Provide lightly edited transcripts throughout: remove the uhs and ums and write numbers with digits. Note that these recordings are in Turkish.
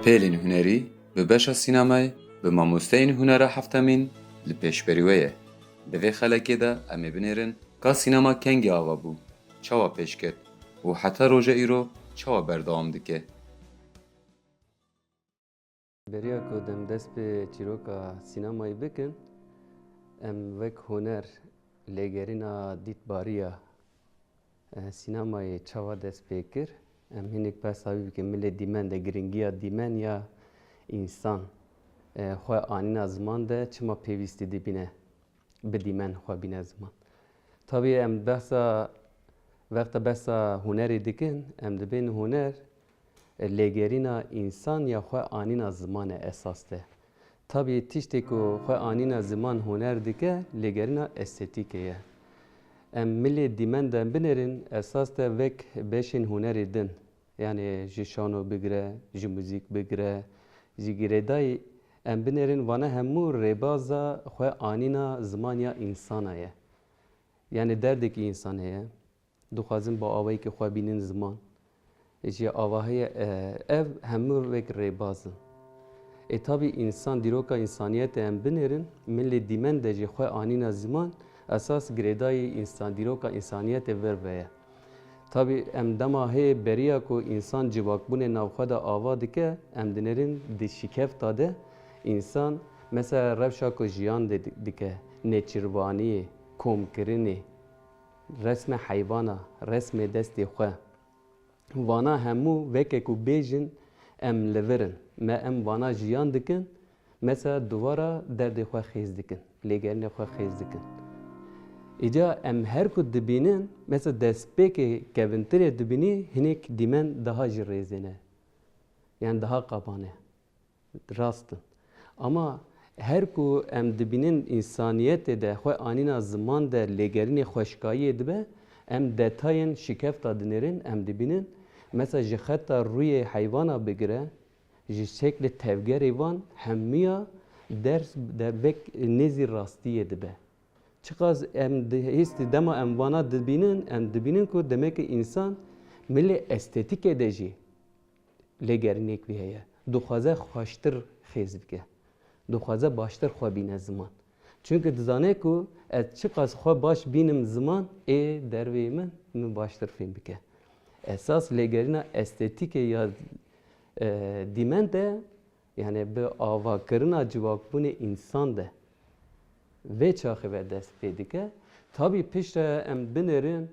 Pêlên hunerî bi beşa sînemayê bi mamosteyên hunera heftemîn li pêşberî we ye. Di vê xelekê de em ê binêrin ka sînema kengî ava bû, çawa pêş ket û heta roja îro çawa berdewam dike. Beriya ku dem dest bi çîroka sînemayê bikin, em wek huner lêgerîna dîtbariya sînemayê çawa dest pê kir, em hinek behsa wî bikin milê dîmen de giringiya dîmen ya însan xwe anîna ziman de çima pêwîstî dibîne bi dîmen xwe bîne ziman. Tabii em behsa hunerê dikin, em dibên huner lêgerîna însan ya xwe anîna ziman e esas te. Tabii tiştê ku xwe anîna ziman huner dike, lêgerîna estetîkê ye. Em milê dîmen de binêrin esas te vek beşên hunerê din. Yani ji şano bigire, ji muzîk bigire, ji girêdayî em binêrin vana hemû rêbaza xwe anîna ziman ya însan ye. Yani derdekî însan heye, dixwazin bi awayekî xwe bînin ziman. Ji avaheye ev hemû wek rêbazin. Tabii insan dîroka însaniyetê em binêrin, milê dîmen de jî xwe anîna ziman, esas girêdayî dîroka însaniyetê vir veye. Tabii em dema hê beriya ku însan civakbûnê navxwe de ava dike, em dinêrin di şîkefta de însan mesela rewşa ku jiyan dike, nêçîrvaniyê, komkirinê, resme heyvana, resmê destê xwe. Vana hemû veke ku bêjin em li vir in. Me em vana jiyan dikin, mesela duvara derdê xwe xêz dikin, lêgerînê xwe xêz dikin. Îca em her ku dibînin, mesela destpêkê kevintirê dibînî, hinek dîmen daha jî rêzê ne. Yani daha qaban e. Rast in. Ama her ku em dibînin însaniyetê de xwe anîna ziman de lêgerînê xweşkayiyê dibe, em detayên şîkefta dinêrin, em dibînin mesela ji xeta rûyê heyvana bigire, ji şeklê tevgerê wan hemiya dervek nêzî rastiyê dibe. Çiqas em hîstî dema em vana dibînin ku demek ki însan milê estetîkê de jî lêgerînek wî heye. Dixwaze xweştir xêz bike. Dixwaze baştir xwe bîne ziman. Çünkü dizane ku ez çiqas xwe baş bînim ziman, dervê min baştir fêm bike. Esas lêgerîna estetîkê ya dîmen de yani bi avakirina civakbûnê însan de vê çaxê ve dest pê dike. Tabii piştre em binêrin,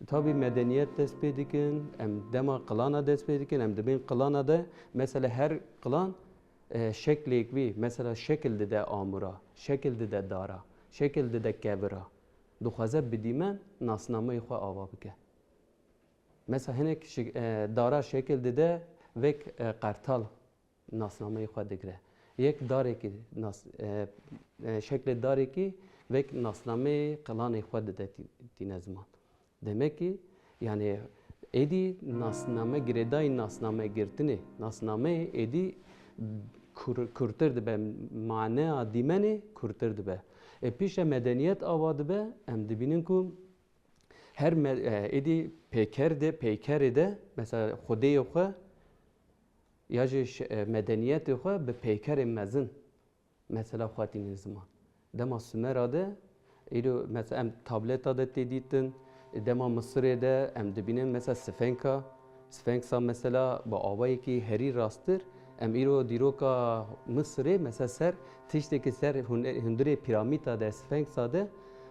tabii medeniyet dest pê dikin, em dema qilana dest pê dikin, em dibên qilana de mesela her qilan şeklek wî, mesela şekil dide amûra, şekil dide dara, şekil dide kevira. Dixwaze bi dîmen nasnamayê xwe ava bike. Mesela hinek dara şekil dide vek qertal nasnamayê xwe digire. Yek darekî şeklê darekî vek nasnameyê qilanê xwe dide tîne ziman. Demek ki yani êdî nasname girêdayî nasname girtinê, nasnameyê êdî kurtir dibe, maneya dîmenê kurtir dibe. Pîşe medeniyet ava dibe, em dibînin ku her êdî peykerê de mesela xwedeyê xwe ya jî medeniyetê xwe bi peykerê mezin mesela xwetîne ziman. Dema Sümerê de îro mesela em tableta de tê dîtin, dema Misirê de em dibînin mesela Sfenksa mesela bi awayekî herî rastir. Em îro dîroka Misirê mesela ser tiştekî ser hundirê piramîda de Sfenksa de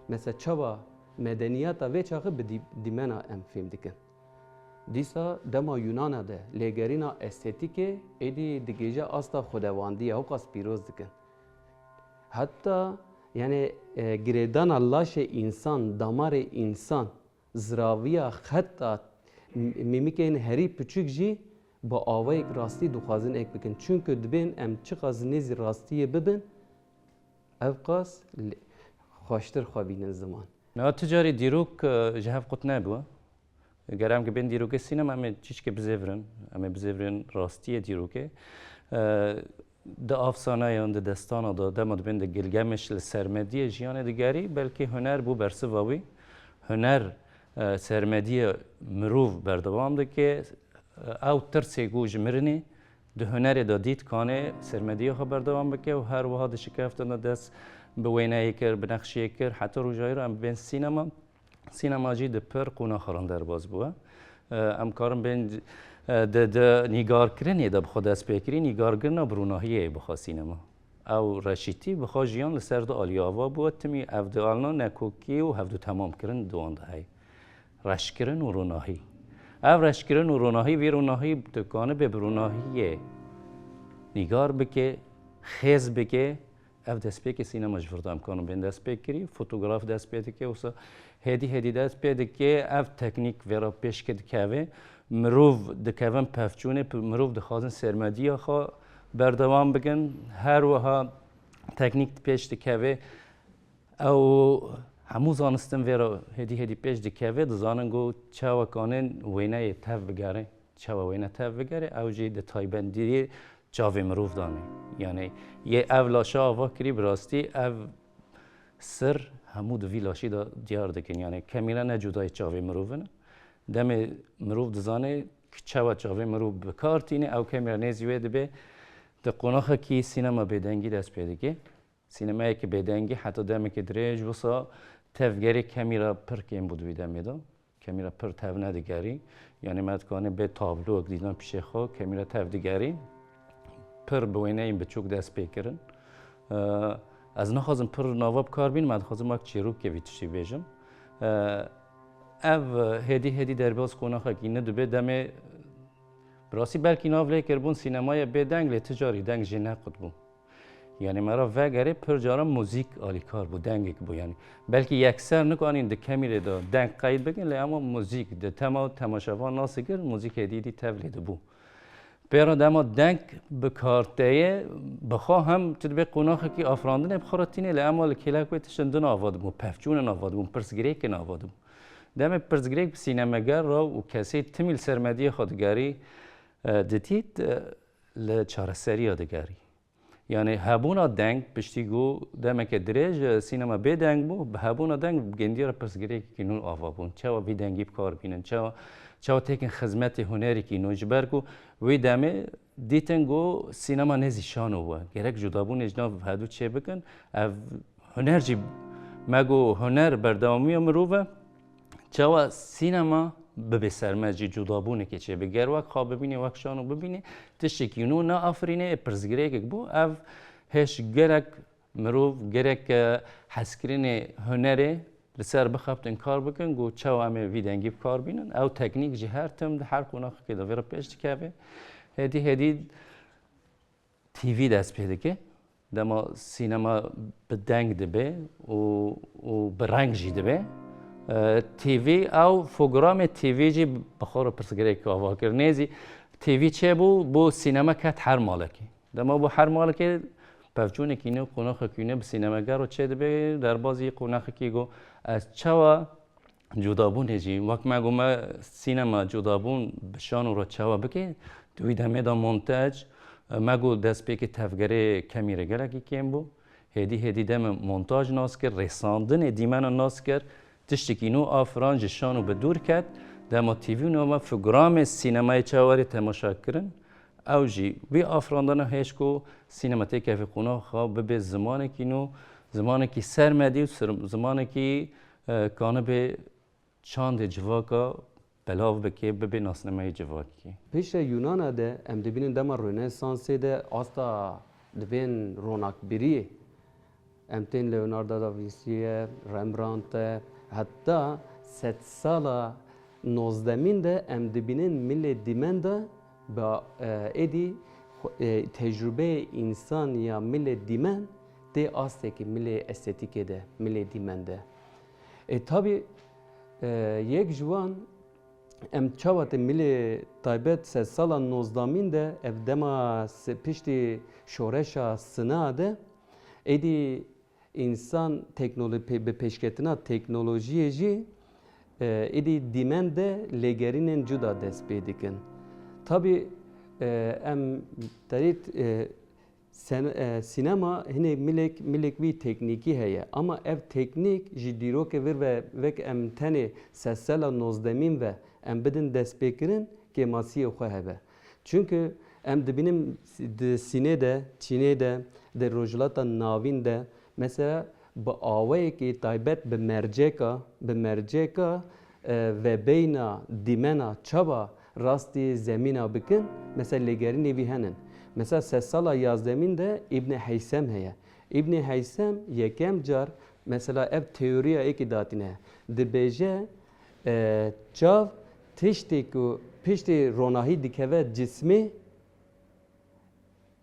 mesela çawa medeniyeta vê çaxê bi dîmena em fêm dikin. Dîsa dema Yunana de lêgerîna estetîkê êdî digêje asta xwedewandiye hewqas pîroz dikin. Hatta yani girêdana laşê însan, damarê însan, ziraviya xeta mîmikên herî piçûk jî bi awayek rastî dixwazin ek bikin. Çünkü dibên em çiqas nêzî rastiyê bibin, ev qas xweştir xwe bînin ziman. Na ticarî dîrok ji hev qut nebû. Ger em gibên dîrokê sînema em ê çîşkê bizêvirin, em ê bizêvirin rastiyê dîrokê. Di afsaneyan, di destana da dema dibên de Gilgameş li sermediyê jiyanê digerî, belkî huner bû bersiva wî. Huner sermediye mirov berdewam dike, ew tirsê ku ji mirinê ده هنر دا دید کانه سرمدی ها بردوام بکه و هر وها ده شکفتن دست به وینایی کر به نقشی کر حتی روجایی رو ام بین سینما جی ده پر قونا خران در باز بوه ام کارم بین ده نیگار کرنی ده بخوا دست پیکری نیگار کرنا بروناهیه بخوا سینما او رشیتی بخوا جیان لسر ده آلیاوا بود تمی افده آلنا نکوکی و هفدو تمام کرن دوانده های رش کرن و روناهی او رش کرن و روناهی وی روناهی دکانه به بروناهیه نیگار بکه خیز بکه اف دست پیک سینما جفرد امکانو بین دست پیکری فوتوگراف دست پیده که وسا هدی دست پیده که اف تکنیک ورا پیش کد که مروف دکوان پفچونه مروف دخوازن سرمدی خوا بردوام بگن هر وها تکنیک پیش دکه او همو زانستم ورا هدی پیش دکه دزانن گو چاوا کانن وینه تف بگره چاوا وینه تف بگره او جی ده تایبندی چاوی مروف دانه یعنی یه او لاشا آوا کری براستی او سر همو دوی لاشی دا دیار دکن یعنی کمیلا نه جدای چاوی مروف نه دم مروف دزانه چاوا چاوی مروف بکارتینه او کمیلا نیزیوه دبه ده قناخه کی سینما بدنگی دست پیده که سینمایی که بدنگی حتی دمه که دریج بسا تفگری کمیلا پر کم بودوی دمه دا کمیلا پر تف ندگری یعنی مدکانه به تابلو اگدیدن پیش خواه کمیلا تف دگری پر بوینه این بچوک دست پیکرن از نخواستم پر نواب کار بین من خواستم اک چیروک که ویتشی بیجم او هدی در باز قناخه کی ندوبه دمه براسی بلکی ناوله کربون سینمای بدنگ لی تجاری دنگ جی نقد بون یعنی مرا وگره پر جارا موزیک آلی کار بود دنگی که بود یعنی بلکی یکسر نکنین ده کمیره دا دنگ قید بگن لی اما موزیک ده تماشاوان ناسی گر موزیک هدیدی تولید بود پیرا دما دنگ بکارتیه بخوا هم تدبی قناخه کی آفراندن بخارتینه لی اما لکیلک بیتشن دن آواد بون پفچون آواد بون پرسگریک آواد بون دم پرسگریک سینماگر را و کسی تمیل سرمدی خودگاری دتیت لچارسری آدگاری یعنی هبونا دنگ پشتی گو دمه که دریج سینما به دنگ بو به هبونا دنگ گندی را پرسگریک کی نون آوابون چه و بی دنگی بکار بینن چه تکن خدمت هنری کی نوجبر کو وی دمه دیتن گو سینما نزیشانو و گرک جدابون اجناب هدو چه بکن هنر جی مگو هنر بردامی مروه چه سینما به سرمجی جدابونه که چه بگر وقت خواب ببینی وقت شانو ببینی تشکیونو نه آفرینه پرزگریک بو اف هش گرک مروف گرک حسکرین هنره لسر بخابتن کار بکن گو چه همه ویدنگی کار بینن او تکنیک جی هر تم هر قناخ که داویرا پیش دکه هدی تیوی دست پیده که دما سینما بدنگ دبه و برنگ جی دبه تیوی او فوگرام تیوی جی بخور پرسگریک آوا کرنیزی تیوی چه بو سینما کت هر مالکی دما بو هر مالکی پفچونه کینو قناخ کینو به سینماگر رو چه دبه در بازی قناخ کی گو از چوا جدابون جی وقت مگو ما سینما جدابون بشان رو چوا بکه دوی دمه دا مونتاج مگو دست به که تفگره کمی رگلکی کیم بو هدی دم مونتاج ناس کرد رساندن دیمن ناس کرد تشتکینو آفرانج شانو به دور کرد دما تیوی نوما فگرام سینمای چواری تماشا کردن او جی وی آفراندن هیچ کو سینماتیک فی قناخ خواب به زمانی که نو زمانی که سرمدی و زمانی که کانه به چاند جواکا بلاو بکی به ناسنمای جواکی پیش یونان ده ام دبینن دما رنسانس ده آستا دبین روناک بری ام تین لیوناردو داوینسی رمبرانت حتی 100 سالا 19 ده ام دبینن مل دیمن ده با ایدی تجربه انسان یا مل دیمن ده آسته که مل استتیکه ده مل دیمن ده tabi یک جوان ام چاوت مل تایبت 3 سالا 19 ده ev dema pişti şoreşa sınade edi insan teknoloji be peşketina teknolojiyi edi dimende legerinin cuda dest pedikin. Tabi em tarit sinema hine milek bir tekniki heye ama ev teknik jidiro ke vir ve vek em tane sesela nozdemin ve em bidin dest pekirin ke masiye xwe hebe. Çünkü Em dibînin Sînê de, Çînê de, de rojhilata navîn de mesela bi awayekî taybet bi merceka ve beyna dîmena çaba rastî zemîna bikin mesela lêgerînê vî henin. Mesela ses sala yazdemîn de İbn Heysem heye. İbn Heysem yekem car mesela ev teoriya ekî datîne. Dibêje çav tiştê ku piştî ronahî dikeve cismê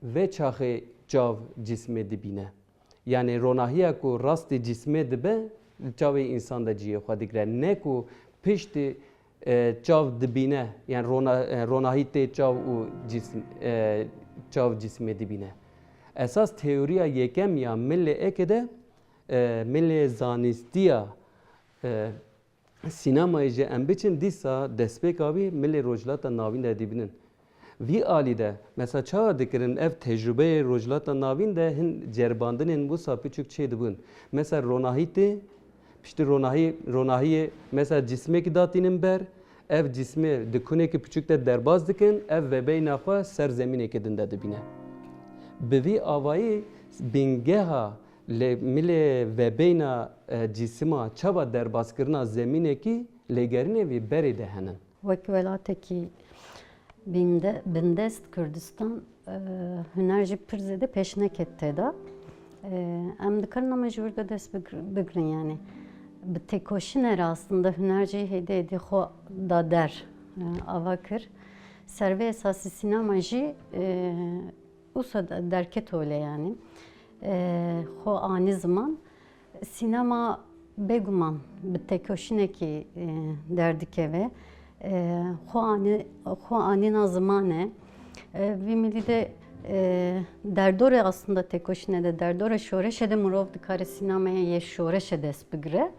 ve çaxê çav cismê dibîne. Yani ronahiya ku rastî cismê dibe çavê insan da ciyê xwe digre. Ne ku piştî çav dibîne yani ronahî tê çav û çav cismê dibîne. Esas teoriya yekem ya millê eke de millê zanîstiya sînemayê ji em biçin dîsa destpêka wî millê rojhilata navîn de dibînin. Vî alî de mesela çawa dikirin ev tecrübeyê rojhilata navîn de hin cerbandinên wisa piçûk çê dibin. Mesela ronahî tê piştî ronahiyê mesela cismekî datînin ber ev cismê di kunekî piçûk de derbas dikin ev vebeyna xwe ser zemînekê din de dibîne. Bi vî avayî bîngeha milê vebeyna cîsima çaba derbazkirina zemînekî lêgerînê vî berê de henin. Wek welatekî bindest Kurdistan huner jî pir zêde pêşneket tê da. Em dikarin ama ji wir de dest bigirin yani. Bi têkoşînê re aslında huner jî hêdî hêdî xwe da der ava kir. Servê esasî sînema jî wisa derket öyle yani. Xwe anî ziman sînema bêguman bi têkoşînekî derdikeve. Xwe anîna zimanê vî milî de derdorê aslında têkoşînê de derdora şoreşê de mirov dikare sînemayê yê şoreşê dest bigire.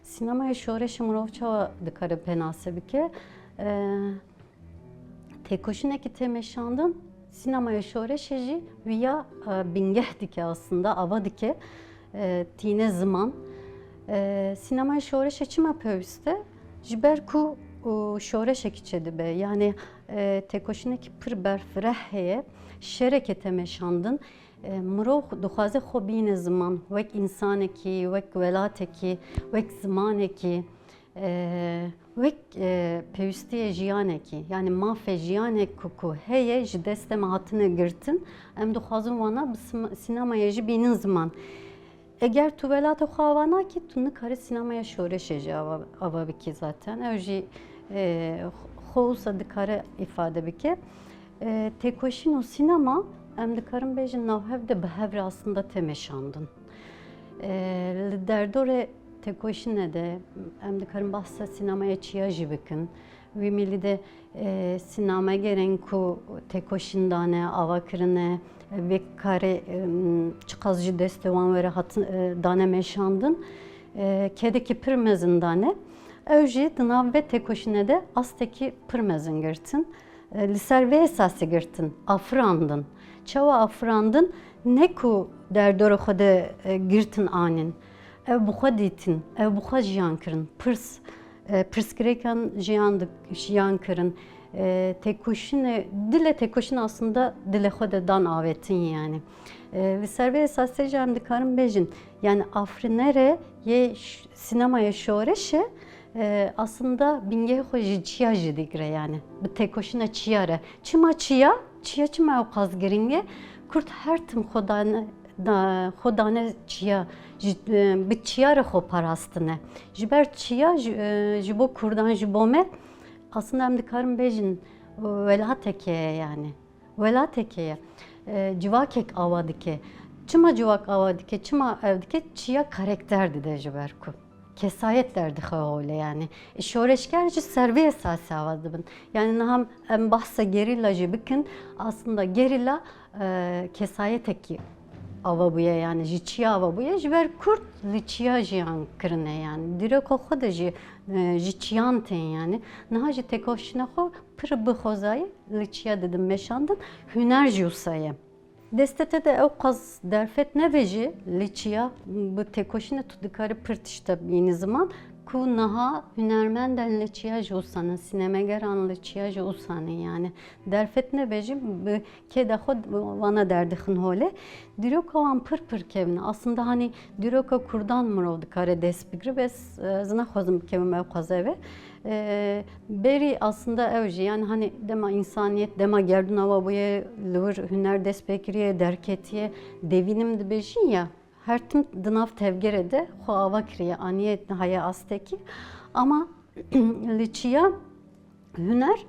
Sînemayê şoreşê mirov çawa dikare penase bike. Têkoşînekî têmeşandin sînemaya şoreşê jî wiya bingeh dike aslında ava dike tîne ziman. Sînemaya şoreşê çima pêwîst e? Ji ber ku şoreşekî çê dibe yani têkoşînekî pir berfireh heye şerekê temeşandin mirov dixwaze xwe bîne ziman wek însanekî, wek welatekî, wek zimanekî wek pêwîstiyê jiyanekî yani mafê jiyanek ku heye ji destê me hatine girtin em dixwazin wana bi sînemayê jî bînin ziman. Eğer tu velatê xwe ava nakî tu nikarî sînemaya şoreşê jî ava bikî zaten. Ew jî xwe wisa dikare îfade bike. Têkoşîn û sînema em dikarin bêjin navhev de bi hev re aslında têmeşandin. Li derdorê têkoşînê de em dikarin bahsa sînemaya çiya jî bikin. Wî milî de sînamegerên ku têkoşîn dane, ava kirine vê karê çiqas jî destê wan were hatin dane meşandin. Kedekî pir mezin dane. Ew jî di nav vê têkoşînê de astekî pir mezin girtin. Li ser vê esasî girtin, afirandin. Çawa afirandin ne ku derdora xwe de girtin anîn. Ew bi xwe dîtin, ew bi xwe jiyan kirin, pirskirêkan jiyan kirin. Dilê têkoşîn aslında dilê xwe de dan avetin yani. Li ser vê esasê jî em dikarin bêjin yani afrinere yê sînemaya şoreşê aslında bingehê xwe ji çiya jî digire yani. Bi têkoşîna çiya re. Çima çiya? Çiya çima ew qas giring e? Kurd her tim xwe dane çiya bi çiya re xwe parastine. Ji ber çiya ji bo Kurdan ji bo me aslında em dikarin bêjin welatekeye yani. Welatekeye civakek ava dike. Çima civak ava dike, çima ev dike çiya karakter dide ji ber ku. Kesayet derdi xwe öyle yani. Şoreşker jî servê esasî ava dibin. Yani naham em bahsa gerilla jî bikin aslında gerilla kesayetekî ava buye yani ji çiya ava buye ji ber Kurd li çiya jiyan kirine yani. Dirêka xwe de ji çiyan tên yani. Niha ji têkoşîna xwe pir bi xwezayî li çiya didim meşandin huner jî wisa ye. Destete de ew qas derfet neve jî li çiya bi têkoşînê tu dikarî pir tişte bînî ziman ku naha hünermenden li çiyaj olsanın, sinemegeran li çiyaj olsanın yani. Derfet ne bejim, ke de xod vana derdixin hole. Diroka wan pır kevne. Aslında hani diroka kurdan mırovdu kare despigri ve zına xozum kevme ev qazeve. Beri aslında evji yani hani dema insaniyet, dema gerdun ava boya lır hüner despekriye, derketiye, devinim de bejin ya. Her tüm dınav tevgerede xo ava kriye aniyet haya asteki ama liçiya hüner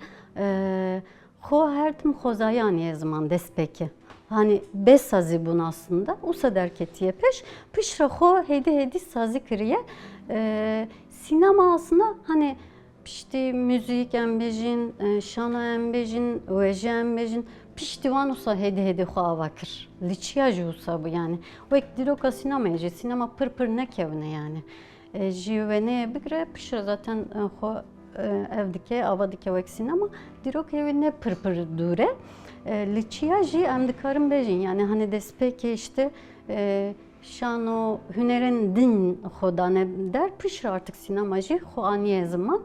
xo her tüm xozaya aniye zaman despeki. Hani beş sazı bun aslında. Usa derketiye peş. Pişra xo hedi sazı kriye. Sinema aslında hani pişti müzik embejin, şana embejin, öje embejin. Piştivan usa hedi xo avakır. Liçiyajı usa bu yani. O ek diroka sinemaya, sinema pır ne kevne yani. Jivene bigre pişra zaten xo evdike, avadike o ek sinema. Diroka evine pır dure. Liçiyajı em dikarım bejin yani hani despeki işte şano hünerin din xodane der pişra artık sinemacı xo aniye zaman.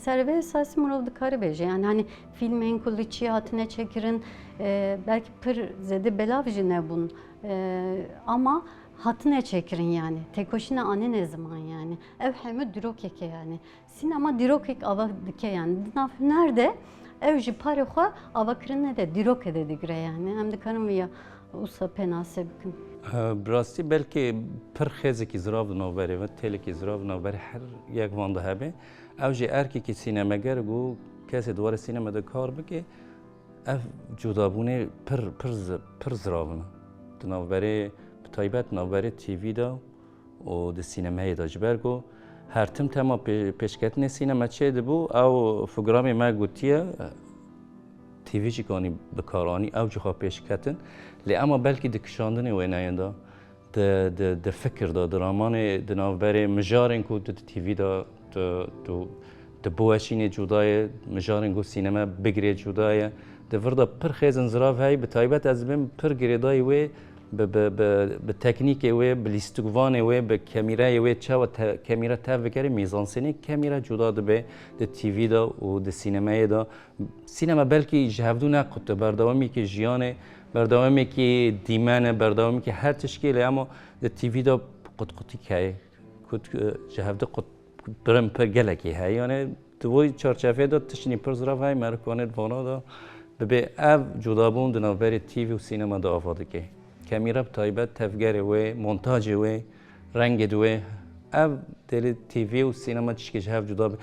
Serve esası muravdı karı beje yani hani filmin kulliçi hatine çekirin belki pır zede belavji ne bun ama hatine çekirin yani tekoşine ane ne zaman yani ev hemi dirokeke yani sinema dirokek ava dike yani dinav nerede evji parıxa ava kirine de diroke dedigre yani hem de karım ya usa penase bikin. براستی بلکه پر خیزی که زراب نوبری و تلی که زراب نوبری هر یک وانده هبه اوجی ارکی که سینماگر گو کسی دوار سینما ده کار بکه اف جدابونه پر زرابونه نوبری بتایبت نوبری تیوی دا و ده سینمایی دا جبر گو هر تم تما پیشکتن سینما چه ده بو او فوگرامی ما گوتیه تیوی چی کنی بکارانی او جخوا پیشکتن لی اما بلکی دکشاندنی و اینایندا د فکر دا درامانه دنابره مجارن کو د تیوی دا د بوشین جدای مجارن کو سینما بگری جدای د وردا پر خیزن زراف هی به تایبت از بیم پر گریدای و به تکنیک و به لیستگوان و به کامیرا و چه و کامیرا تفکر میزان سینی کامیرا جدا به د تیوی دا و د سینمای دا سینما بلکی جهودو نقطه بردامی که جیانه بردامی که دیمانه بردامی که هر تشکیله اما د تیوی دا قطقطی که کد جهودو قط برم پر گلکی هی یعنی دوی چارچفه دا تشنی پر زراف های مرکانه وانا دا به اف جدا بون دنابری تیوی و سینما دا آفاده که کامیرا تایبت تفکر و مونتاژ و رنگ و اف دل تیوی و سینما چیکه جهود جدا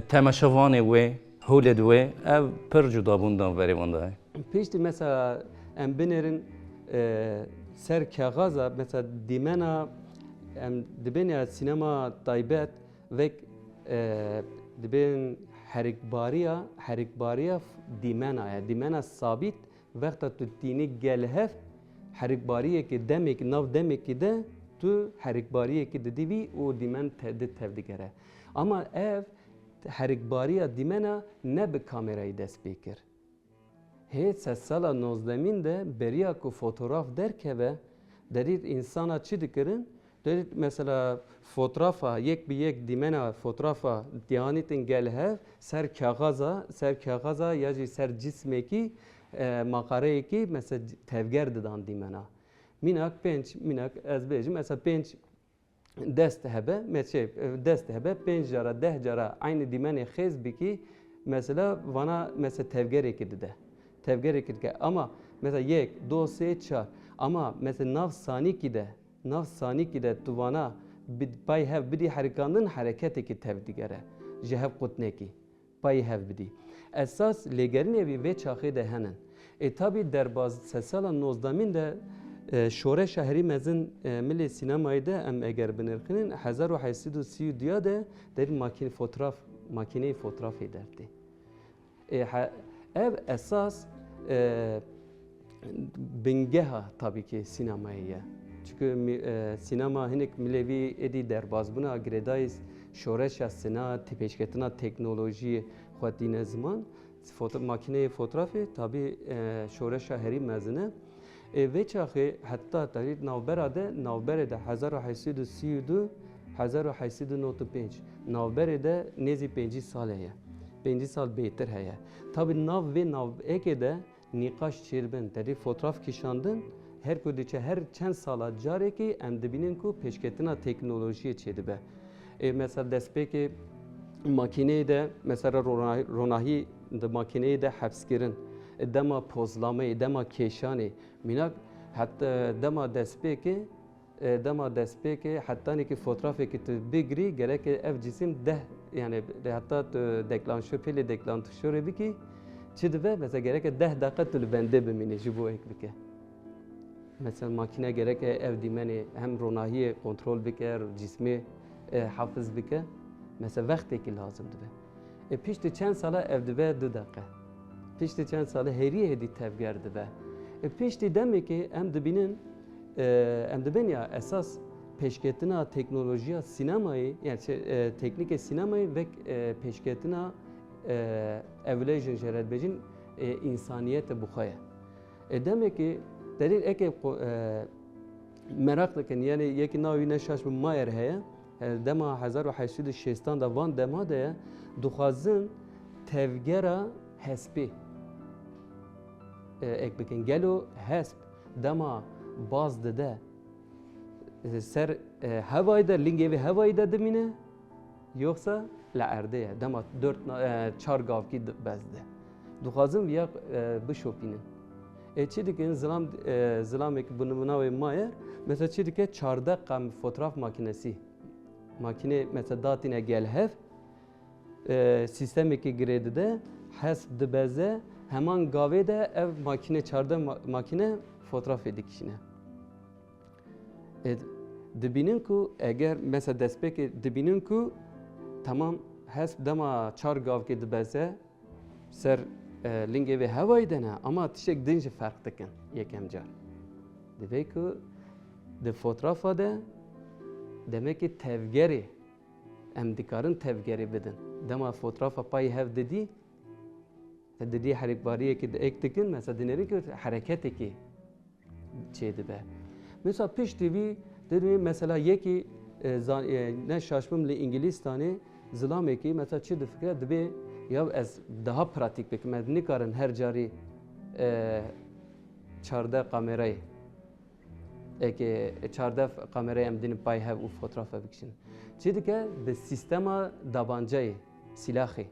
تماشاوان و هولد و اف پر جدا بون دنابری وانده. پیشتی مثلا ام بنرین سر کاغذا مثلا دیمنا ام دبین سینما تایبت وک دبین حرکباریا دیمنا ثابت وقتا تو تینی گلهف حرکباریه که دمی که ناو دمی که ده تو حرکباریه که دیوی و دیمن تفدیگره اما اف حرکباریا دیمنا نه به کامرای دست بکر هیچ سال 19 ده بریا کو فوتوغراف درکه و درید انسانا چی دکرن درید مثلا فوتوغرافا یک به یک دیمنا فوتوغرافا دیانیتن گله سر کاغذا یا جی سر جسمی کی مقاره کی مثلا تفگر دادن دیمنا میناک از بیجم مثلا 5 دست هبه مثلا دست هبه 5 جرا 10 جرا aynı دیمن خیز بکی mesela vana mesela tevger ekidi de tevger ekidi ama mesela 1 2 3 4 ama mesela nav sani ki de tuvana pay hev bidi harikandın hareketi ki tevdigere cehev kutne ki pay hev bidi esas legerin evi ve çağı de henen tabi derbaz sesala 19 de şore şehri mezin milli sinemayı da em eğer binirkinin 1830 diye de der makine fotoğraf ederdi. Ev esas bingeha tabii ki sinemaya. Çünkü sinema hinek milevi edi derbaz buna gredayız şoreş sena tipeşketina teknoloji xwedine zaman makine fotoğrafı tabii şoreş şehri mezine ve çağı hatta tabii navberade 1832 1895 navberê de nêzî 5 sal heye. 5 sal bêtir heye. Tabi nav vê navekê de nîqaş çêdibin, derê fotoğraf kişandin, her ku diçe her çend sala carekî em dibînin ku pêşketina teknolojiyê çêdibe. Mesela destpêkê makineyê de mesela ronahî di makineyê de hebskirin, dema pozlameyê, dema kêşanê, mînak hatta dema destpêkê hetanekî fotoğrafekî tu bigirî gerek ev cisim yani hatta deklanşör pêlê deklanşörê bikî çi dibe mesela gerek 10 dakika tu li bendê bimînî ji bo ek bike. Mesela makine gerek ev dîmenê hem ronahiyê kontrol bike, cismê hafız bike. Mesela vextekî lazım dibe. Piştî çend sala ev dibe 2 dakika. Piştî çend sala herî hêdî tevger dibe. Piştî demekî em dibînin em dibin ya esas pêşketina teknolojiya sinemayê yani teknîkê sinemayê ve pêşketina evlê jin jê re dibêjin însaniyetê bixwe ye. Demek ki derî eke merak dikin yani yekî navî ne şaşbin Mayer heye dema 1860 da van dema de ye dixwazin tevgera hespê ek bikin gelo hesp dema baz dide ser hevayê de lingê vê hevayê de dimîne yoksa li erdê ye dema 4 gavkî bezde. Dixwazin viya bişopînin. Çi dikin zilamekî bi navê Mayer mesela çi dike 14 qam fotoğraf makinesi. Makine mesela datîne gel hev sistemekî girê dide hesp dibeze heman gavê de ev makine 14 makine fotoğrafê dikişine. Dibînin ku eger mesela destpêkê dibînin ku tamam hesp dema 4 gavkê dibeze ser lingê vê hevayê de ne ama tiştek din jî ferq dikin yekem car. Divê ku di fotoğrafa de demek ki tevgerê em dikarin tevgerê bidin. Dema fotoğrafa payê hev didî didî herêkbariyekî ek dikin mesela dinêrî ki hereketekî çê dibe. Mesela piştî vî dedim mesela yekî ne şaşbim li İngilistanê zilamekî mesela çi difikire dibe ya ez daha pratik bikim ez nikarin her carî 14 kamerayê eke 14 kamerayê em dinin pay hev û fotoğrafa bikişin. Çi dike bi sistema dabancayê silahê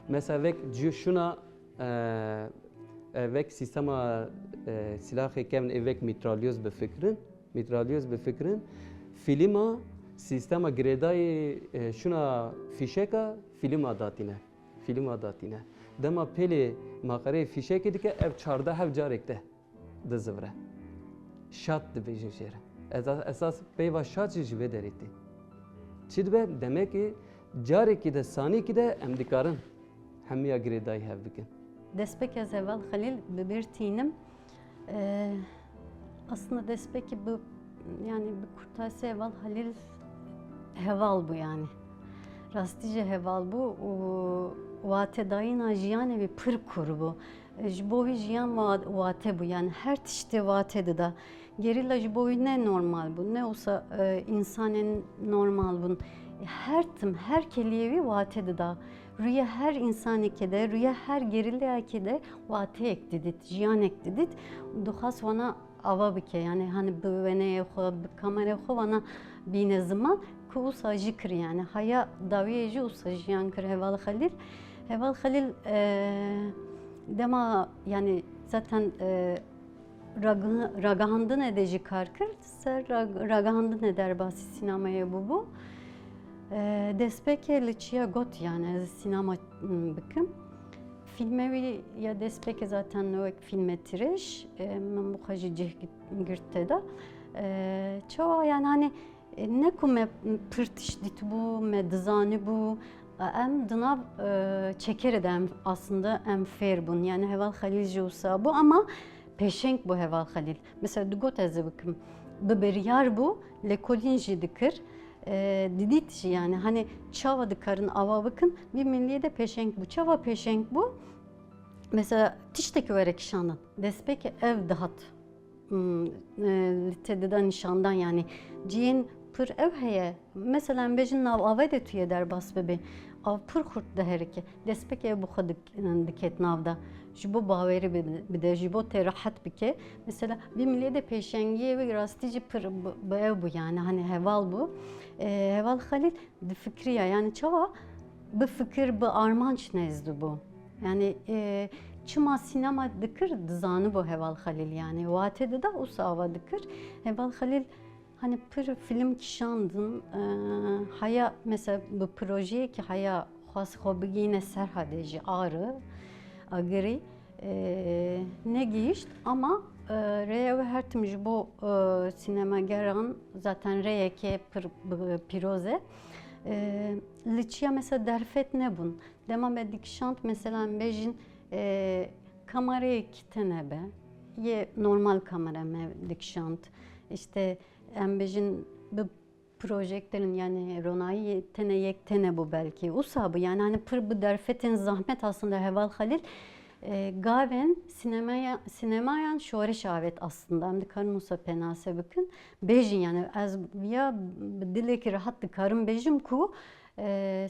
mesela vek şuna vek sistema silahê kevin evek mitralyoz bifikirin filma sistema girêdayê şuna fîşeka filma datîne. Dema pêlê maqereyê fîşekê dike ev 14 hev carek de dizivire. Şat dibêjin jê re. Esas peyva şat jî ji vê derê tê. Çi dibe demek ki carekî de sanîkî de em dikarin hemiya girêdayî hev bikin. Destpêk ez heval Xelîl bibirtînim. Aslında destpêkî bu yani bi kurtasê heval Xelîl heval bu yani. Rastîce heval bu watedayîna jiyanê wê pir kur bu. Ji bo wî jiyan wate bu yani her tiştê wate dida. Gerîla ji bo wî ne normal bu ne olsa insanên normal bun. Her tim her keliyê wî wate dida. Rüya her insanekê de rüya her gerileyekê de wateyek didit jiyanek didit. Dixwast wana ava bike yani hani bi weneyê xwe bi kamerayê xwe wana bîne ziman ku wisa jî kir yani haya dawiyê jî wisa jiyan kir heval Xelîl. Heval Xelîl dema yani zaten ragahandin ede jî kar kir ser ragahandin eder basî sinemayê bu. Destpêkê li çiya got yani ez sinema bikim. Filmê wî ya destpêkê zaten wek filmê tiriş min bu xwe jî cih girte da. Çawa yani hani ne ku me pir tişt dîtibû me dizanibû em dinav çekerê de em aslında em fêr bûn yani heval Xelîl jî wisa bu ama pêşeng bu heval Xelîl. Mesela digot ez ê bikim bi biryar bû lêkolîn jî dikir. Didît jî yani hani çawa dikarin ava bikin bir milliyê de pêşeng bû. Çawa pêşeng bû mesela tiştekî were kişandin destpêkê ev dihat li te dida nîşandan yani ciyên pır ev heye. Mesela bejin nav ave de tüye derbas bebe. Av pır kurt da herike. Despek ev bu xadık diket navda. Jibo baveri bide, jibo terahat bike. Mesela bir milliye de peşengiye ve rastici pır bu ev bu yani hani heval bu. Heval Halil de fikriya yani çava bu fikir bu armanç nezdi bu. Yani çıma sinema dikir dizanı bu Heval Halil yani. Vatede de o sava dikir. Heval Halil hani pır film kişandın haya mesela bu projeye ki haya xas xobigine serhadeji ağrı agri ne giyişt ama reye ve her timci bu sinema geran zaten reye ki piroze liçya mesela derfet ne bun dema be dikşant mesela bejin kamerayı kitene be ye normal kamera me dikşant işte embejin bu projektlerin yani Ronayı tene yek tene bu belki usabı yani hani pır bu derfetin zahmet aslında Heval Halil gaven sinemaya şore şavet aslında hem de karın Musa penase bakın bejin yani az ya dileki rahat karın bejim ku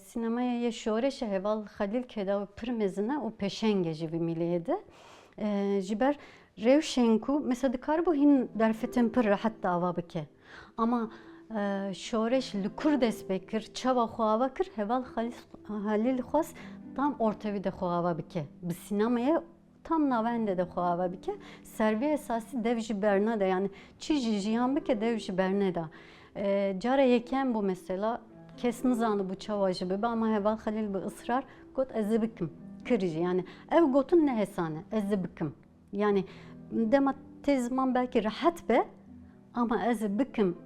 sinemaya ya şore Heval Halil keda pır mezine o peşengeci bir miliyede jiber revşenku mesela dikar bu hin derfetin pır rahat dava bike ama şoreş lukur desbekir çava xuava kır Heval Halil xas tam ortavide xuava bike bu sinemaya tam navende de xuava bike servi esası devji berna da yani çiji jiyan bike devji berna da cara yeken bu mesela kesni zanı bu çavacı bebe ama Heval Halil bu ısrar got ezebikim kırıcı yani ev gotun ne hesane ezebikim yani dema tezman belki rahat be ama ez bikim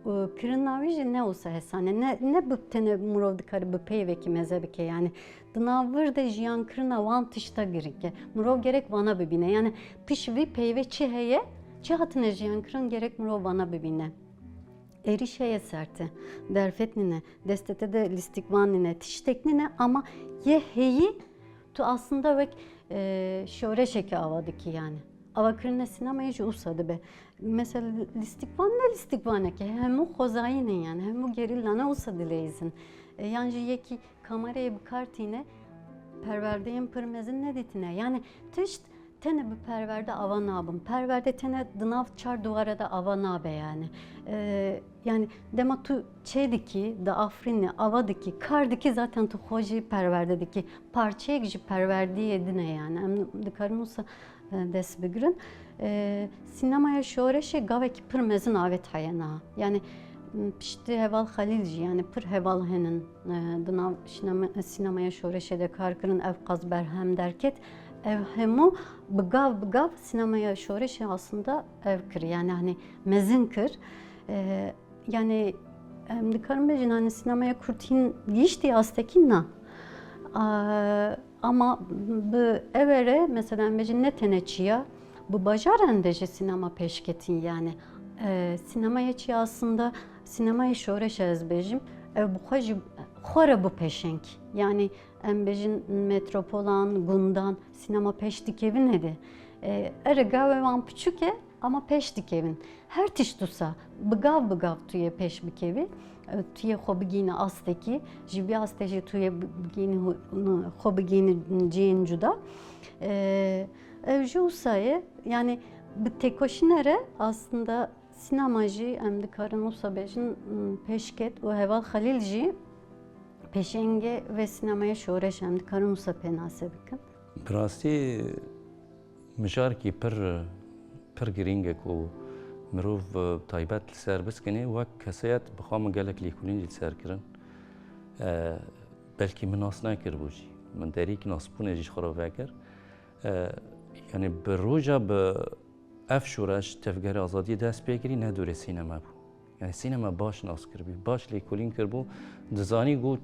kırınavici ne olsa hesane ne bu tene murov dikarı bu peyveki mezebike yani dınavır da jiyan kırına van tişta girike murov gerek vana bibine yani pişvi peyve çiheye çihatine jiyan kırın gerek murov vana bibine erişeye serte derfetnine destete de listikvanine tişteknine ama ye heyi tu aslında vek şöre şeki avadaki yani avakırına sinemaya ju usadı be. Mesela listikvan ne listikvane ki hem o kozayine yani hem o gerillana usadı leyzin. Yani yeki kameraya bir kartine perverdeyim pırmezin ne ditine yani tişt tene bu perverde avanabım perverde tene dınav çar duvara da avanabe yani. Yani dema tu çediki da afrinli avadiki kardiki zaten tu hoji perverdedeki parçaya gücü perverdi edine yani. Hem dikarımsa desbigrin sinemaya şoreşe gaveki pırmezin avet hayana yani pişti Heval Halilci yani pır Heval henin dınav sinemaya şoreşe de karkırın ev kazber hem derket ev hemu bıgav sinemaya şoreşe aslında ev kır yani hani mezin kır yani dikarım bejin hani sinemaya kurtin giyişti astekinna ama bu evere mesela bejin ne teneçiya bu bajaren deje sinema peşketin yani sinemaya çi aslında sinemaya şoreş ezbejim bu hoji xore bu peşenk yani embejin metropolan gundan sinema peşdikevin edi erga ve van küçüke ama peşdikevin her tiştusa bıgav tuye peşbikevi tuye hobigini asteki jibi asteji tuye bigini hobigini cincuda evji usaye yani bu tekoşinere aslında sinemacı hem de karın usabejin peşket o Heval Halilci peşenge ve sinemaya şoreş hem de karın usa penase bikin. براستی مشارکی پر گرینگه کو مروف تایبت سر بس کنی و کسیت بخوام گلک لیکولین جد سر کرن بلکی من ناس نکر بوشی من دریک ناس بونه جیش خراب کر یعنی بروجا به اف شورش تفگر آزادی دست بگیری نداره سینما بو یعنی سینما باش ناس کر بی باش لیکولین کر بو دزانی گو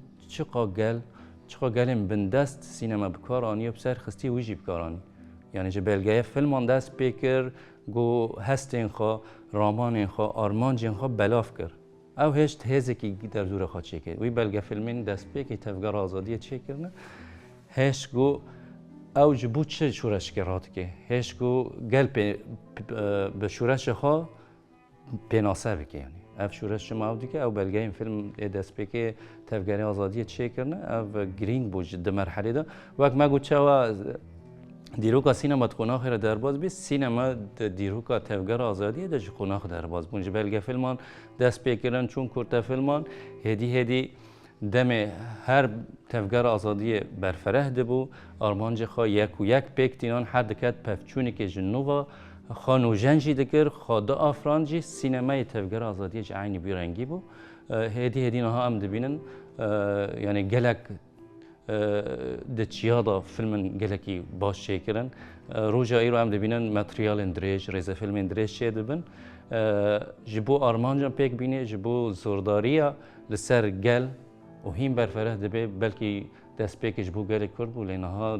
چقا گلم بندست سینما بکارانی و بسر خستی ویجی بکارانی یعنی جه بلگه فیلمان دست بکر گو هستین خوا رامان خوا آرمان جین خوا بلاف کر او هشت هزه کی در دور خوا چه کرد وی بلگه فیلمین دست بکی تفگر آزادی چه کرنه هشت گو او جبو چه شورش کرات که هشت گو گل به شورش خوا پیناسه بکی یعنی اف شورش شما او دیگه او بلگه این فیلم دست بکی تفگری آزادی چه کرنه او گرینگ بوج ده مرحله ده وقت ما گوچه و دیروکا سینما تخوناخ را درباز بی سینما دیروکا تفگر آزادی ده خوناخ درباز بونج بلگه فیلمان دست بکرن چون کرده فیلمان هدی دم هر تفگر آزادی برفره ده بو آرمانج خواه یک و یک پیکتینان هر دکت پفچونی که جنوبا خانو جنجی دکر خدا آفرانجی سینمای تفگر آزادی عینی بیرنگی بو هدی نها هم دبینن یعنی گلک دچیادا فیلم گلکی باش شکرن روزا ایرو هم دبینن ماتریال اندریج رزه فیلم اندریج چه دبن جبو آرمانجان پیک بینه جبو زورداریا لسر گل و هیم برفره دبی بلکی دست پیکش بو گلک کرد بو لینها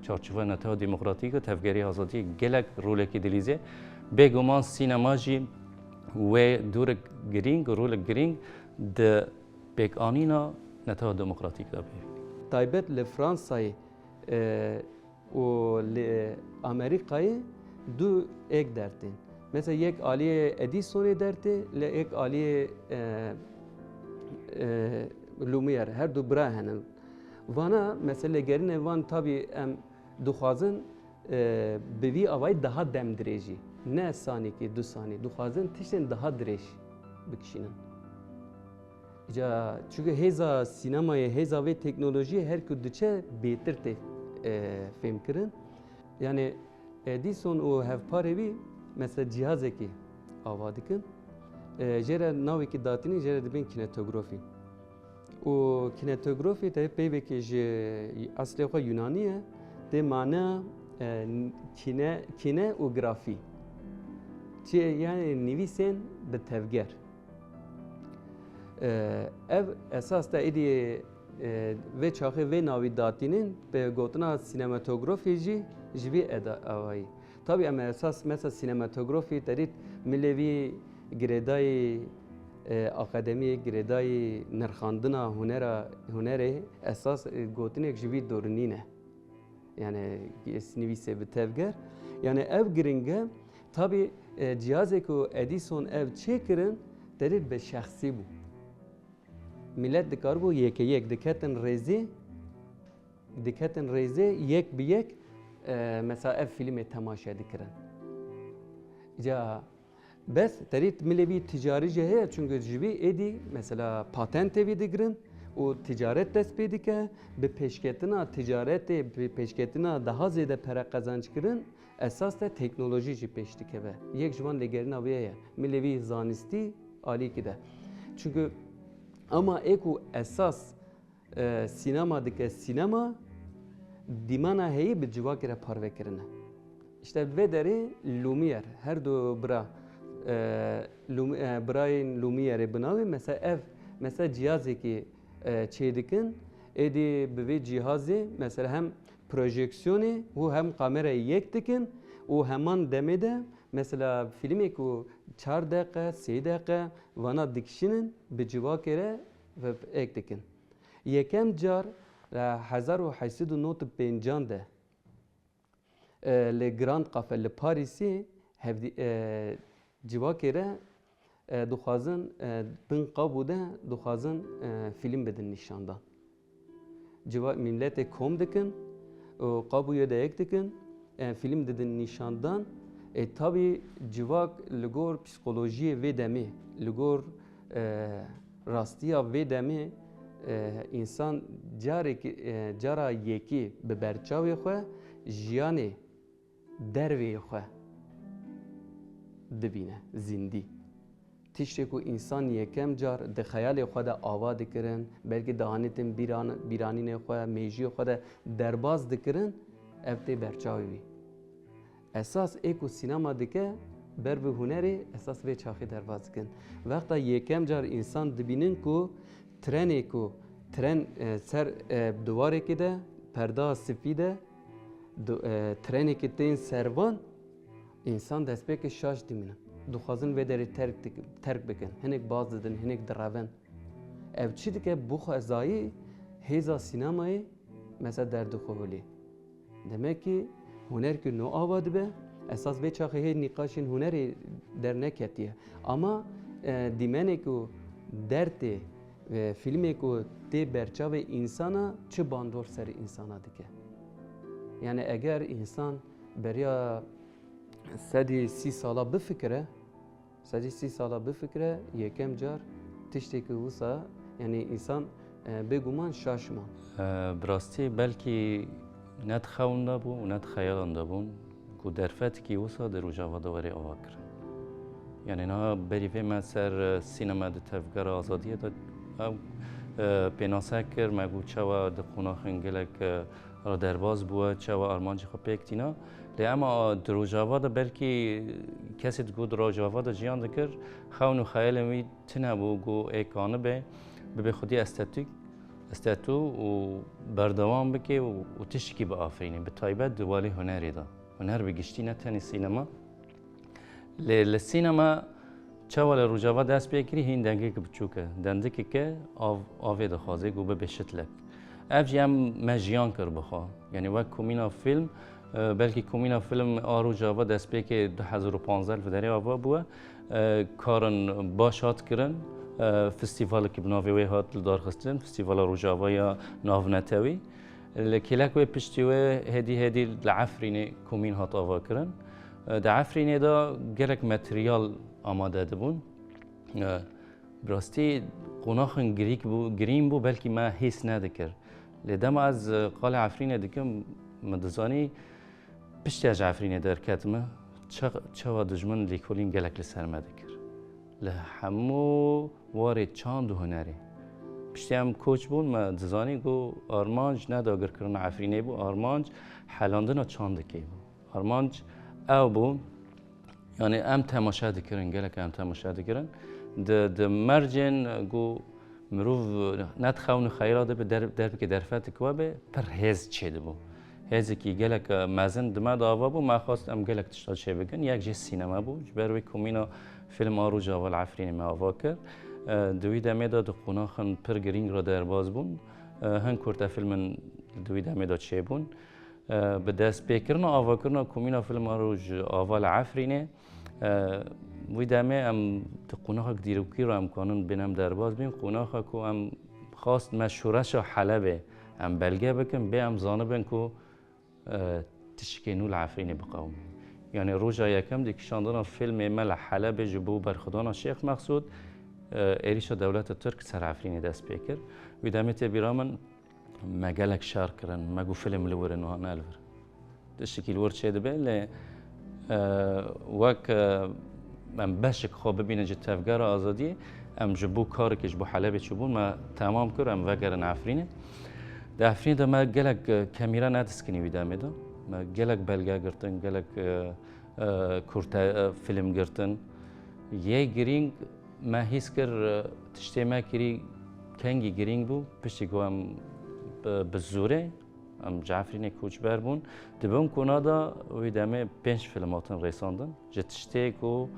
چارچوبه نتها دموکراتیک و تفگری آزادی گلک رولکی دلیزه بگمان سینماجی و دور گرینگ رول گرینگ د پیک آنینا نتها دموکراتیک دابی تایبەت لە فرانسای و لە ئەمریکای دوو ئێک دەرتێن مثلا یەک ئالیە ئەدیسۆنێ دەرتێ لە ئێک ئالیە لومیر هەر دوو برا هەنن vana mesela gerine van tabi em duxwazin bi vî avayî daha dem dirêjî ne sanîkê du sanî duxwazin tiştên daha dirêj bikişînin. Ja çünkü hêza sînemayê hêza vê teknolojiyê her ku diçe bêtir tê fêmkirin. Yani Edison û hevparê wî mesela cihazekî ava dikin. Jê re navekî datînî jê re dibin kinetografî. û kinetografî te peyvekî ji eslê xwe Yunanî ye tê mana kîne û grafî. Çi yani nivîsên bi tevger. Ev esas te êdî vê çaxê vê navî datînin bi gotina sinematografî jî ji vê awayî. Tabii em esas mesela sinematografî terît milevî girêdayê akademiyê girêdayê nirxandina hunerê esas gotinek ji vî dornî ne. Yani nivîsê bi tevger. Yani ev giring e tabii cihazê ku Edison ev çêkirin terît bi şexsî bû. Millet dikarbû yekê diketin rêzê yek bi yek mesela ev filmê temaşe dikirin. Ja bes terît milevî ticarî jî heye çünkü ji vî êdî mesela patentê vî digirin û ticaret dest pê dike bi pêşketina ticaretê bi pêşketina daha zêde pere qezançkirin esas te teknolojî jî pêş dikeve. Yek ji van lêgerîna wê ye milevî zanistî alîkî de. Çünkü ama êku esas sinema dike sinema dîmana heyî bi civakê re parvekirine. İşte vê derê Lumière her du bira birayên Lumièreê binavê mesela ev mesela cihazekî çê dikin êdî bi vê cihazê mesela hem projeksiyonê û hem kamerayê yek dikin û heman demê de mesela filmê ku 4 deqe 3 deqe vana dikişinin bi civakê re ek dikin. Yekem car 1895 de li Grand Cafe li Parîsê civakê re dixwazin bin qabû de dixwazin film bidin nîşandan. Milletê kom dikin û qabûyê de yek dikin film didin nîşandan. Tabii civak li gor psikolojiyê vê demê li gor rastiya vê demê insan cara yekî bi berçavê xwe jiyanê dervê xwe dibîne zindî. Tiştê ku insan yekem car di xeyalê xwe de ava dikirin, belkî dihanîtin bîranînê xwe, mêjiyê xwe de derbas dikirin, ev tê berçavê wî. Esas ê ku sînema dike ber bi hunerê esas vê çaxê derbas dikin. Wexta yekem car insan dibînin ku trenê ku tren ser diwarêkê de perda spî de trenekî tên servan insan destpêkê şaş dimînin. Dixwazin vê derê terk bikin. Hinek baz didin, hinek direvin. Ev çi dike bu xwezayî hêza sînemayê mesela derdixwe. Demek ki huner ku no ava dibe esas vê çaxê hê nîqaşên hunerê derneketiye. Ama دیمنه کو درته فیلمی کو تی برچاو انسانا چه باندور سر انسانا دیگه یعنی اگر انسان بریا 130 ساله بفکره 130 ساله بفکره یکم جار تشتی که وسا یعنی انسان بگومان شاشمان براستی بلکی ند خونده بو و ند خیالنده بون که درفت کی وسا در روجاوا دوری آوا کرد یعنی نه بریفه ما سر سینما د تفکر آزادیه دا پیناسه کرد مگو چوا د قناخ انگلک را درباز بوه چوا آرمانجی خو پیکتینا لی اما در روجاوا دا بلکی کسی دگو در روجاوا دا جیان دکر خون و خیال می تنه بو گو ایکانه به خودی استاتو و بردوام بکی و تشکی به آفرینی به تایبت دوالی هنری دا هنر بگشتی نه تنی سینما لسینما چاول روجاوا دست بیکری هین دنگی که بچوکه دندکی که آوی دخوازه گو به بشتلک افجی هم مجیان کر بخوا یعنی وقت کومینا فیلم بلکه کومینا فیلم روجاوا دست بیکه 2015 فدری آوا بوه کارن باشات کرن فستیوال که بناوی هات دار خستن فستیوال روجاوا یا ناونتوی لکیلک و پشتیوه هدی لعفرینه کومین هات آوا کرن در عفرینه دا گرک متریال آماده دبون براستی قناخن گریم بو بلکه ما حس ندکر لیدم از قال عفرینه دکم مدزانی پشتی از عفرینه در کتمه چه دجمن لیکولین گلک لسر مدکر لحمو وارد چاند و هنری پشتی هم کوچ بون مدزانی گو آرمانج نداگر کرن عفرینه بو آرمانج حلاندن چاندکی بو آرمانج او بون یعنی ام تماشا دکرن گلک ام تماشا دکرن د مرجن گو مروف ندخون خیراده به درب که درفت کوا به پر هز چید بو هزی که گلک مزن دماد آوا بو ما خواست ام گلک تشتاد چه بگن یک جه سینما بو جبروی کومینا فیلم آروجا و العفرین ما آوا کر دوی دمه دا قناخن پر گرینگ را درباز بون هن کرده فیلم دوی دمه دا چه بون به دست پیکرنا آوا کرنا کومینا فیلم آروج آوا العفرینه وی دمه ام قناخ دیروکی رو ام کانون بینم درباز بیم قناخ کو ام خواست مشهورش حلبه ام بلگه بکن به ام زانه بین کو تشکینو العفرینه بقوم یعنی روزا یکم دیکشاندن فیلم مل حلب جبو برخدان شیخ مقصود ایریش دولت ترک سر عفرینه دست پیکر وی دمه تبیرامن مگلک شار کرن مگو فیلم لورن و هنالور تشکیل ور چه دبه ل وک من بشک خواب ببینه جت تفکر آزادی ام جبو کار کش بو حلب چوبون ما تمام کردم وگرن عفرینه در عفرینه دا ما گلک کامیرا ندسکنی ویدامه دا ما گلک بلگه گرتن گلک کورتا فیلم گرتن یه گرینگ ما حس کر تشتی ما کری کنگی گرینگ بو پشتی گو ام بزوره ام جعفرینه کوچ بر بون دبم کنادا ویدامه 5 فیلماتن رساندن جتشتی کو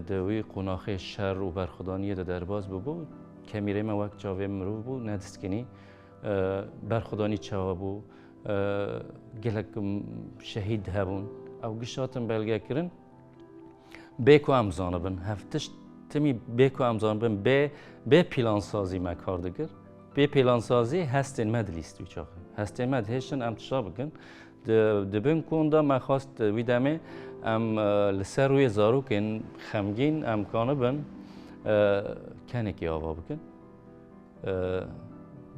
دوی قناخه شر و برخدانی درباز بو کمیره ما وقت جاوه مرو بو ندسکنی برخدانی چوا بو گلک شهید هبون او گشاتن بلگه کرن بیکو امزانه بن هفتش تمی بیکو امزانه بن به پلان سازی ما کار دگر به پلان سازی هستن مد لیستوی چاخه هستن مد هشن ام تشا بکن دبن کنده ما خواست ویدامه ام لسر روی زاروکن خمگین امکانه بن کنه کی آوا بکن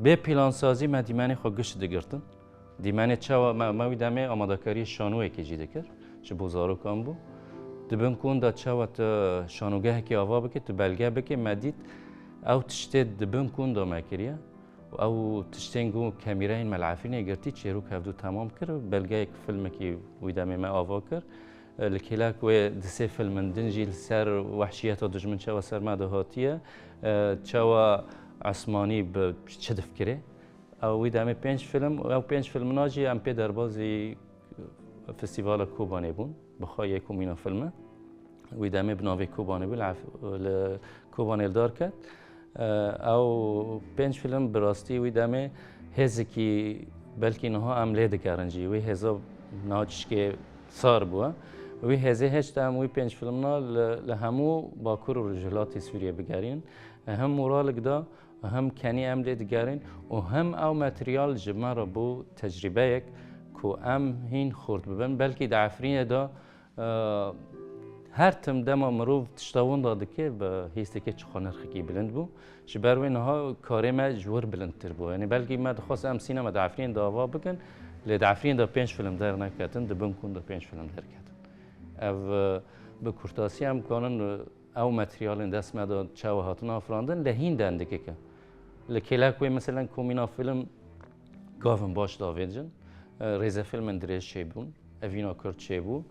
به پلان سازی ما دیمانی خو گشت دگرتن دیمانی چه ما ویدامه آماده کاری شانوه کی جیده کر چه بو زاروکان بو دبن کنده چه وقت شانوگه کی آوا بکه تو بلگه بکه مدید او تشته دبن کنده ما کریه او تشتینگو کامیرا این ملعفینه گرتی چیروک هفدو تمام کرد بلگه یک فیلم کی ویدامه ما آوا کرد لکیلاک و دسه فیلم دنجیل سر وحشیت و دشمن چه و سر مدهاتیه چه و عثمانی به چه دفکره او ویدامه 5 فیلم او 5 فیلم ناجی ام پی دربازی فستیوال کوبانه بون بخواه یک کومینا فیلمه ویدامه بناوی کوبانه بون کوبانه دار کرد او 5 فیلم براستی ویدامه هزی کی بلکه اینها عمله دکارنجی وی هزا ناچش که صار بوه وی هزه هشت هم وی پنج فیلمنا لهمو باکور و رجلاتی سوریه بگرین هم مورالک دا هم کنی ام دید گرین و هم او ماتریال جمعه بو تجربه یک که ام هین خورد ببن بلکه دعفرین دا هر تم دما مروف تشتاون داده که به هیسته که چخوا نرخی بلند بو جبروی نها کاری ما جور بلند تر بو یعنی بلکه ما دخواست ام سینما دعفرین داوا بکن لدعفرین دا 5 فیلم در نکتن دبن کن دا 5 فیلم در کتن او به کورتاسی هم کانن او ماتریال دست مدا چاو هاتون افراندن لهین دنده که لکیلاکوی مثلا کومینا فیلم گاون باش داویدجن ریزه فیلم دریش چه بون اوینا کرد چه بو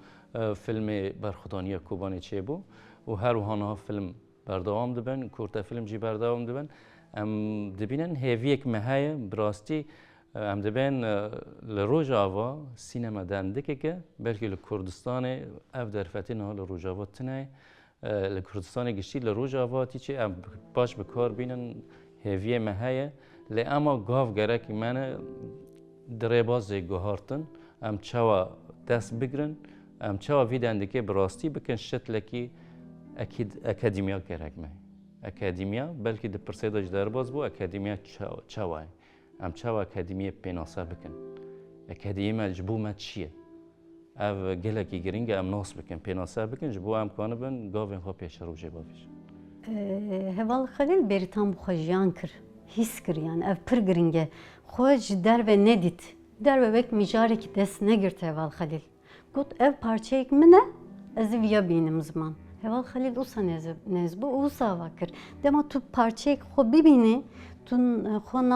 فیلم برخودانی کوبانی چه بو و هر وهانها فیلم برداوام دبن کورتا فیلم جی برداوام دبن ام دبینن هیوی یک مهای براستی ام دبن لروج آوا سینما دنده که بلکه لکردستان اف درفتی نه لروج آوا تنه لکردستان گشتی لروج آوا تیچه ام باش بکار بینن هیوی مهایه لی اما گاف گرک من دریباز گوهارتن ام چوا دست بگرن ام چوا ویدنده که براستی بکن شتلکی اکادیمیا گرک مه اکادیمیا بلکه د پرسیداج درباز بو اکادیمیا چوای ام چوا اکادیمی پیناسا بکن اکادیمی جبو ما چیه او گلکی گرینگ ام ناس بکن پیناسا بکن جبو ام کانه بن گاوین خوا پیش رو جبافیش هوال خلیل بریتان بخوجیان کر هیس کر yani ev pır gringe خوج der ve ne dit der ve vek mijare ki des ne girt Heval Halil gut ev parçayık mine ez viya binim zaman Heval Halil usa nezbu usa vakır dema tu parçayık ho bibini tun ho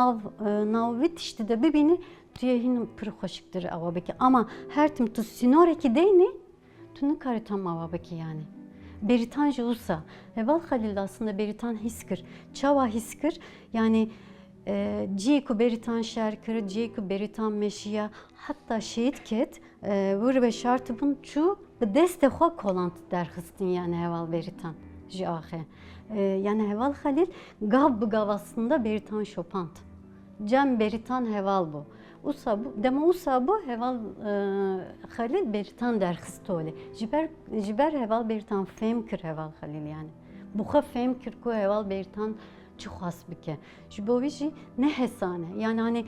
nav vit işte de bibini tuye hin pır hoşiktir avabeki ama her tim tu sinoreki deyni tunu karitam avabeki yani Beritanji Usa. Heval Halil aslında Beritan Hiskir. Çava Hiskir yani Ciku Beritan Şerkir, Ciku Beritan Meşiya hatta şehit ket vur ve şartı bun çu deste xo kolant derxistin yani Heval Beritan. Jiahe. Yani Heval Halil gav aslında Beritan Şopant. Cem Beritan Heval bu. Usa bu, dema usa bu Heval Halil Beritan derxistoli. Jiber Heval Beritan femkir Heval Halil yani. Buha femkir ku Heval Beritan çuhas bike. Jiboviji ne hesane. Yani hani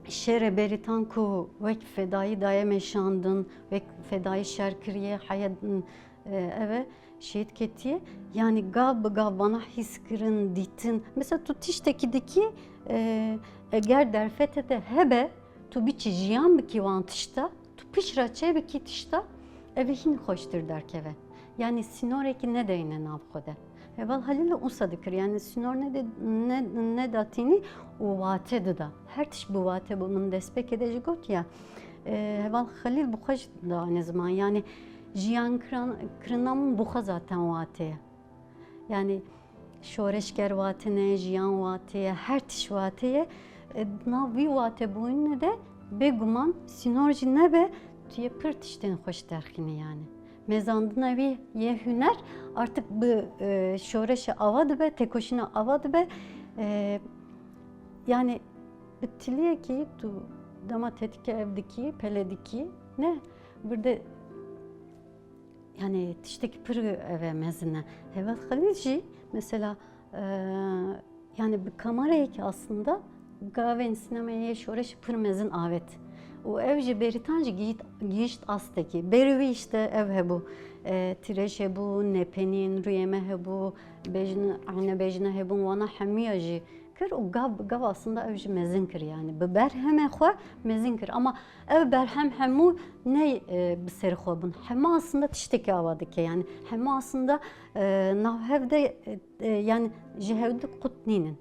şere Beritan ku vek fedayı daye meşandın vek fedayı şerkiriye hayadın eve şehit ketiye yani gav bana hiskirin ditin mesela tu tiştekideki eğer derfete de hebe tu biçi jiyan biki vantışta tu pişra çe biki tişta evi hin hoştur derkeve yani sinoreki ne deyne navkode Heval Halil usadıkır yani sinor ne datini o vate da her tiş bu vate bunun despek edici got ya Heval Halil bu kaç da ne zaman yani jiyan kırınam buha zaten vateye yani şoreşker vatene, jiyan vateye, her tiş vateye navi vate boyunca de beguman sinorji ne be diye pırt işten hoş derkini yani. Mezandın evi ye hüner artık bu şoreşe avadı be, tekoşina avadı be yani bitiliye ki tu dama tetike evdeki, pelediki ne burada yani tişteki pır eve mezine. Heval Halilci mesela yani bir kamerayı ki aslında gaven sinemaya şoreş pır mezin avet. O evci beritanci giyişt asteki. Berivi işte ev hebu. Tireş hebu, nepenin, rüyeme hebu, anne bejne hebu, vana hemiyacı. Kır o gav aslında evci mezin kır yani. Bi berheme xwe mezin kır ama ev berhem hemu ne bi ser xwe bun. Hema aslında tişteki avadike yani. Hema aslında navhevde yani jihevde kutninin.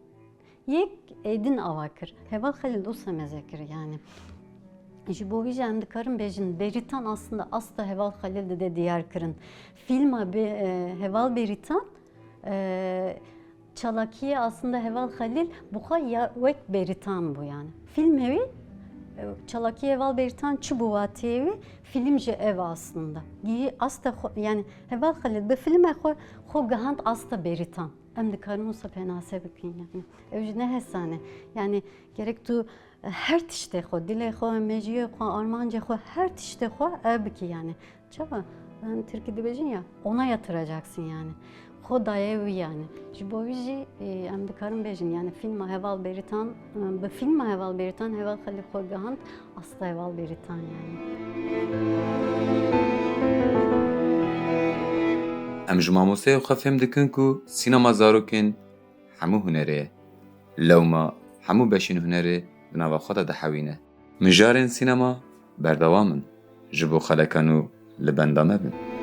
Yek edin avakır. Heval Halil usa mezekir yani. Jibovici hem de karın bejin Beritan aslında asla Heval Halil de diğer kırın. Filma Heval Beritan Çalakiye aslında Heval Halil buha ya vek Beritan bu yani. Film evi Çalakiye Heval Beritan çubuvati evi filmce ev aslında. Asta yani Heval Halil be filme xo gahant asta Beritan. Hem de karın olsa penase bikin yani. Evci ne hesane. Yani gerek tu her tişte xo, dilê xo, mejiyê xo, armancê xo, her tişte xo ev bikî yani. Çaba ben Türkî dibêjin ya, ona yatıracaksın yani. Xo daye wî yani. Ji bo wî jî em dikarin bêjin yani filma heval beritan, bi filma heval beritan heval xelî xwe gihand, asta heval beritan yani. Em ji mamosteyê xwe fêm dikin ku sînema zarokên hemû hunerê ye. Lewma hemû beşên hunerê di nava xwe de dihewîne. Mijarên sînema berdewam in ji bo xelekan û li benda me bin.